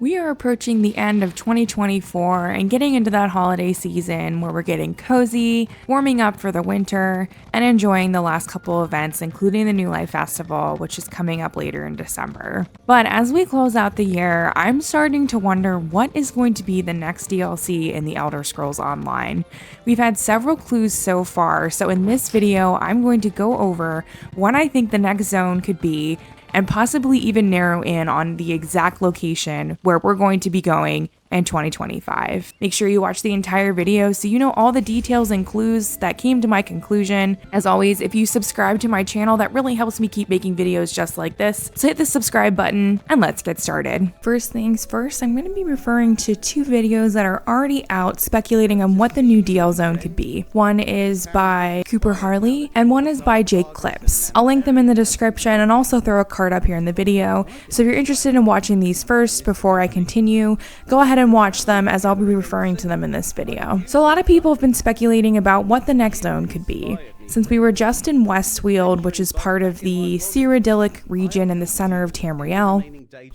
We are approaching the end of 2024 and getting into that holiday season where we're getting cozy, warming up for the winter, and enjoying the last couple events, including the New Life Festival, which is coming up later in December. But as we close out the year, I'm starting to wonder what is going to be the next DLC in the Elder Scrolls Online. We've had several clues so far, so in this video, I'm going to go over what I think the next zone could be, and possibly even narrow in on the exact location where we're going to be going in 2025. Make sure you watch the entire video so you know all the details and clues that came to my conclusion. As always, if you subscribe to my channel, that really helps me keep making videos just like this. So hit the subscribe button and let's get started. First things first, I'm going to be referring to two videos that are already out speculating on what the new DL zone could be. One is by Cooper Harley and one is by Jake Clips. I'll link them in the description and also throw a card up here in the video. So if you're interested in watching these first before I continue, go ahead and watch them as I'll be referring to them in this video. So a lot of people have been speculating about what the next zone could be. Since we were just in Weald, which is part of the Cyrodiilic region in the center of Tamriel,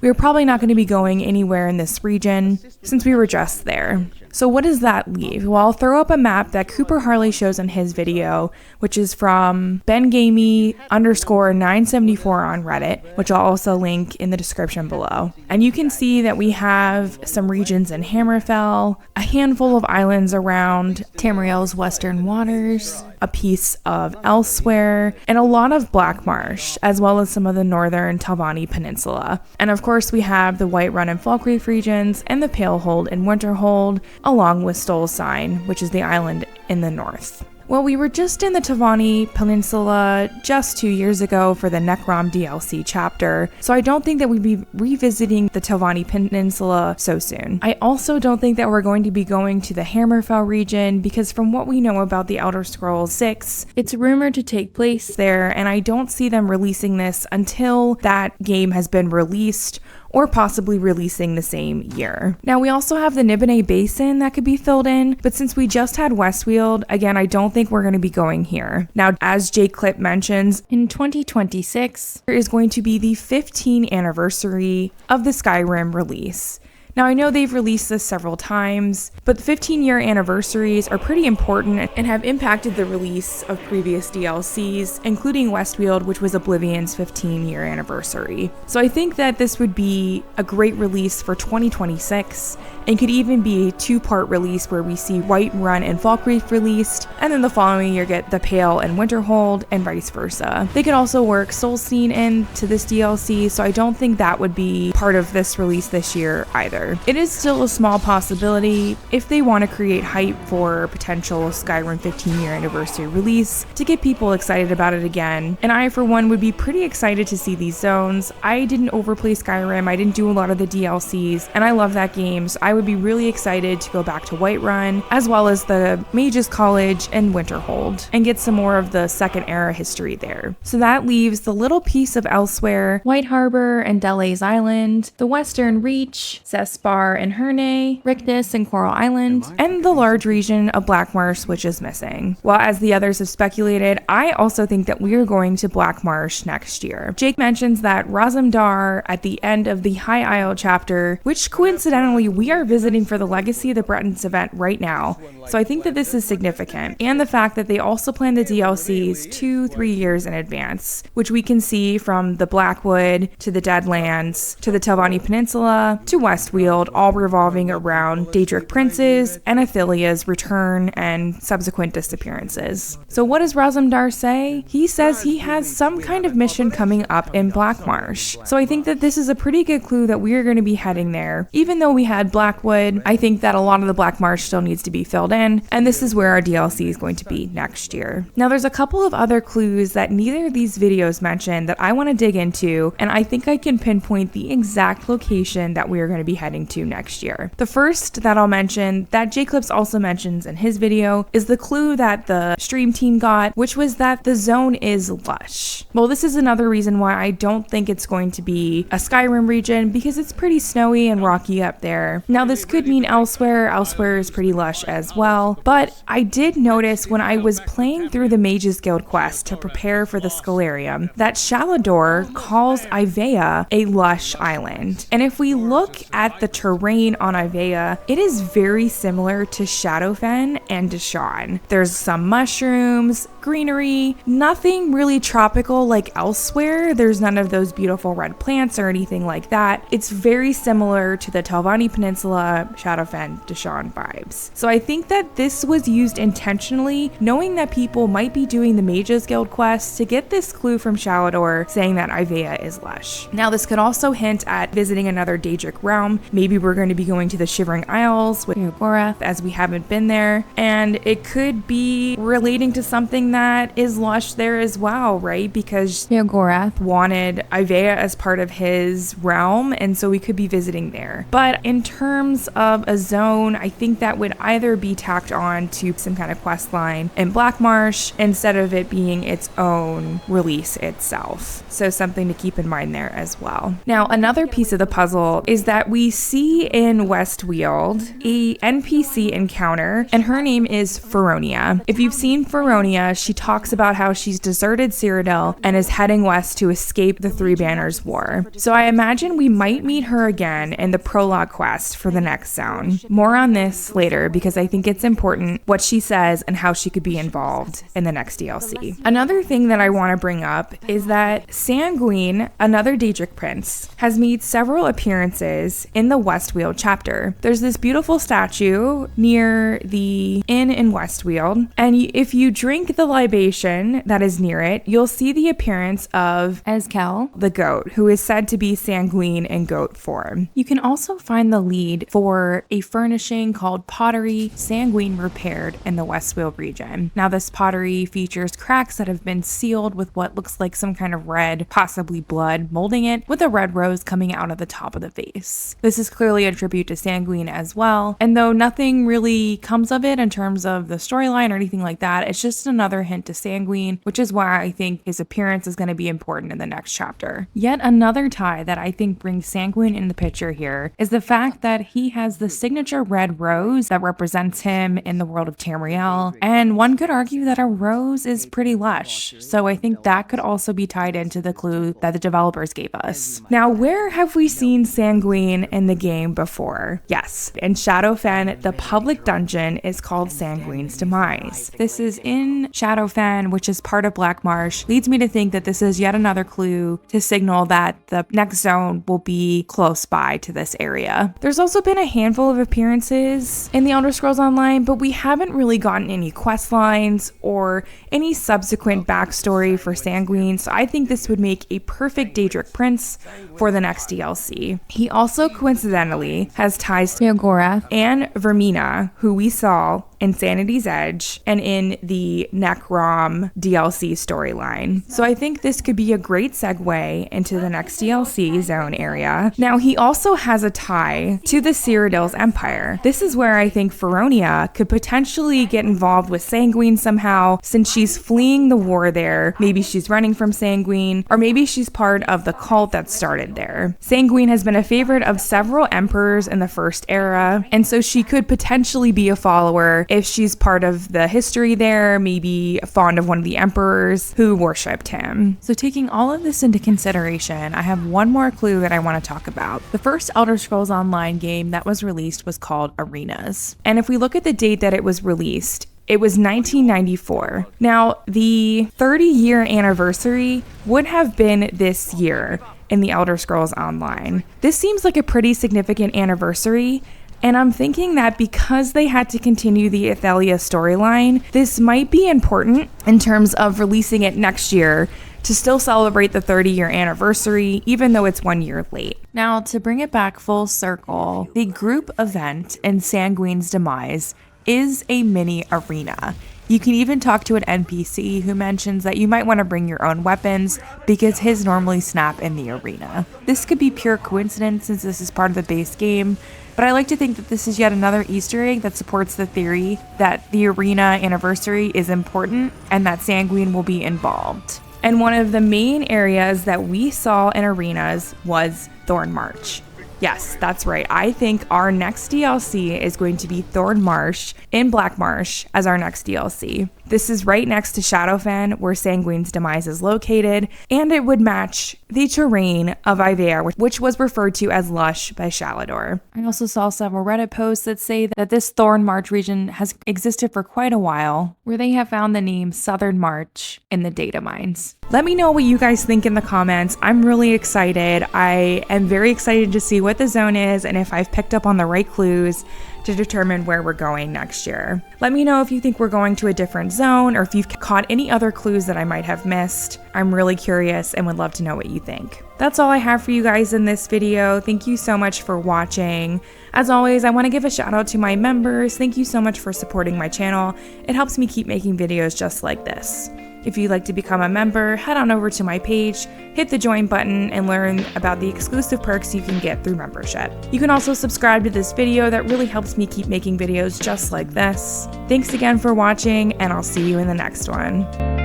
we were probably not going to be going anywhere in this region since we were just there. So what does that leave? Well, I'll throw up a map that Cooper Harley shows in his video, which is from bengamey_974 on Reddit, which I'll also link in the description below. And you can see that we have some regions in Hammerfell, a handful of islands around Tamriel's western waters, a piece of Elsewhere, and a lot of Black Marsh, as well as some of the northern Telvanni Peninsula. And of course we have the Whiterun and Falkreath regions, and the Palehold and Winterhold, along with Stolsine, which is the island in the north. Well, we were just in the Telvanni Peninsula just 2 years ago for the Necrom DLC chapter, so I don't think that we'd be revisiting the Telvanni Peninsula so soon. I also don't think that we're going to be going to the Hammerfell region, because from what we know about the Elder Scrolls 6, it's rumored to take place there, and I don't see them releasing this until that game has been released, or possibly releasing the same year. Now, we also have the Nibene Basin that could be filled in, but since we just had Weald, again, I don't think we're going to be going here. Now, as Jake Clip mentions, in 2026, there is going to be the 15th anniversary of the Skyrim release. Now, I know they've released this several times, but the 15-year anniversaries are pretty important and have impacted the release of previous DLCs, including Weald, which was Oblivion's 15-year anniversary. So I think that this would be a great release for 2026, and could even be a two-part release where we see Whiterun and Falkreath released, and then the following year get the Pale and Winterhold, and vice versa. They could also work Solstheim into this DLC, so I don't think that would be part of this release this year either. It is still a small possibility if they want to create hype for potential Skyrim 15-year anniversary release to get people excited about it again, and I for one would be pretty excited to see these zones. I didn't overplay Skyrim, I didn't do a lot of the DLCs, and I love that game, so I would be really excited to go back to Whiterun, as well as the Mages College and Winterhold, and get some more of the Second Era history there. So that leaves the little piece of Elsewhere, White Harbor and Delays Island, the Western Reach, Spar and Herne, Rictus and Coral Island, and the large region of Black Marsh, which is missing. While as the others have speculated, I also think that we are going to Black Marsh next year. Jake mentions that Razumdar at the end of the High Isle chapter, which coincidentally we are visiting for the Legacy of the Bretons event right now, so I think that this is significant, and the fact that they also plan the DLCs 2-3 years in advance, which we can see from the Blackwood to the Deadlands to the Telvanni Peninsula to Weald, all revolving around Daedric princes and Athalia's return and subsequent disappearances. So what does Razumdar say? He says he has some kind of mission coming up in Black Marsh. So I think that this is a pretty good clue that we are going to be heading there. Even though we had Blackwood, I think that a lot of the Black Marsh still needs to be filled in, and this is where our DLC is going to be next year. Now, there's a couple of other clues that neither of these videos mention that I want to dig into, and I think I can pinpoint the exact location that we are going to be heading to next year. The first that I'll mention, that Jake Clips also mentions in his video, is the clue that the stream team got, which was that the zone is Lush. Well, this is another reason why I don't think it's going to be a Skyrim region, because it's pretty snowy and rocky up there. Now, this could mean Elsewhere. Elsewhere is pretty lush as well, but I did notice when I was playing through the Mages Guild quest to prepare for the Scalarium that Shalador calls Ivea a lush island. And if we look at the terrain on Ivea, it is very similar to Shadowfen and Deshawn. There's some mushrooms, greenery, nothing really tropical like elsewhere. There's none of those beautiful red plants or anything like that. It's very similar to the Telvanni Peninsula, Shadowfen, Deshawn vibes. So I think that this was used intentionally, knowing that people might be doing the Mages Guild quest to get this clue from Shalador saying that Ivea is lush. Now this could also hint at visiting another Daedric realm. Maybe we're going to be going to the Shivering Isles with Gorath, as we haven't been there, and it could be relating to something that is lush there as well, right? Because Gorath wanted Ivea as part of his realm, and so we could be visiting there. But in terms of a zone, I think that would either be tacked on to some kind of quest line in Blackmarsh instead of it being its own release itself. So something to keep in mind there as well. Now, another piece of the puzzle is that we see in West Weald a NPC encounter, and her name is Feronia. If you've seen Feronia, she talks about how she's deserted Cyrodiil and is heading west to escape the Three Banners War. So I imagine we might meet her again in the prologue quest for the next zone. More on this later because I think it's important what she says and how she could be involved in the next DLC. Another thing that I want to bring up is that Sanguine, another Daedric prince, has made several appearances in the West Weald chapter. There's this beautiful statue near the inn in West Weald, and if you drink the libation that is near it, you'll see the appearance of Eskel, the goat, who is said to be Sanguine in goat form. You can also find the lead for a furnishing called Pottery Sanguine Repaired in the West Weald region. Now this pottery features cracks that have been sealed with what looks like some kind of red, possibly blood, molding it with a red rose coming out of the top of the vase. This is clearly a tribute to Sanguine as well, and though nothing really comes of it in terms of the storyline or anything like that, it's just another hint to Sanguine, which is why I think his appearance is going to be important in the next chapter. Yet another tie that I think brings Sanguine in the picture here is the fact that he has the signature red rose that represents him in the world of Tamriel, and one could argue that a rose is pretty lush, so I think that could also be tied into the clue that the developers gave us. Now, where have we seen Sanguine in the game before? Yes, in Shadowfen, the public dungeon is called Sanguine's Demise. This is in Shadowfen, which is part of Blackmarsh, leads me to think that this is yet another clue to signal that the next zone will be close by to this area. There's also been a handful of appearances in the Elder Scrolls Online, but we haven't really gotten any quest lines or any subsequent backstory for Sanguine, so I think this would make a perfect Daedric prince for the next DLC. He also coincidentally has ties to Gorath and Vermina, who we saw in Sanity's Edge and in the Necrom DLC storyline. So I think this could be a great segue into the next DLC zone area. Now, he also has a tie to the Cyrodiil's Empire. This is where I think Feronia could potentially get involved with Sanguine somehow, since she's fleeing the war there. Maybe she's running from Sanguine, or maybe she's part of the cult that started there. Sanguine has been a favorite of several emperors in the First Era, and so she could potentially be a follower if she's part of the history there, maybe fond of one of the emperors who worshipped him. So taking all of this into consideration, I have one more clue that I want to talk about. The first Elder Scrolls Online game that was released was called Arenas. And if we look at the date that it was released, it was 1994. Now, the 30-year anniversary would have been this year in the Elder Scrolls Online. This seems like a pretty significant anniversary, and I'm thinking that because they had to continue the Athelia storyline, this might be important in terms of releasing it next year to still celebrate the 30-year anniversary, even though it's 1 year late. Now, to bring it back full circle, the group event in Sanguine's Demise is a mini arena. You can even talk to an NPC who mentions that you might want to bring your own weapons because his normally snap in the arena. This could be pure coincidence since this is part of the base game, but I like to think that this is yet another Easter egg that supports the theory that the arena anniversary is important and that Sanguine will be involved. And one of the main areas that we saw in arenas was Thornmarsh. Yes, that's right. I think our next DLC is going to be Thornmarsh in Blackmarsh as our next DLC. This is right next to Shadowfen, where Sanguine's demise is located, and it would match the terrain of Ivere, which was referred to as Lush by Shalador. I also saw several Reddit posts that say that this Thorn March region has existed for quite a while, where they have found the name Southern March in the data mines. Let me know what you guys think in the comments. I'm really excited. I am very excited to see what the zone is and if I've picked up on the right clues to determine where we're going next year. Let me know if you think we're going to a different zone or if you've caught any other clues that I might have missed. I'm really curious and would love to know what you think. That's all I have for you guys in this video. Thank you so much for watching. As always, I want to give a shout out to my members. Thank you so much for supporting my channel. It helps me keep making videos just like this. If you'd like to become a member, head on over to my page, hit the join button, and learn about the exclusive perks you can get through membership. You can also subscribe to this video. That really helps me keep making videos just like this. Thanks again for watching, and I'll see you in the next one.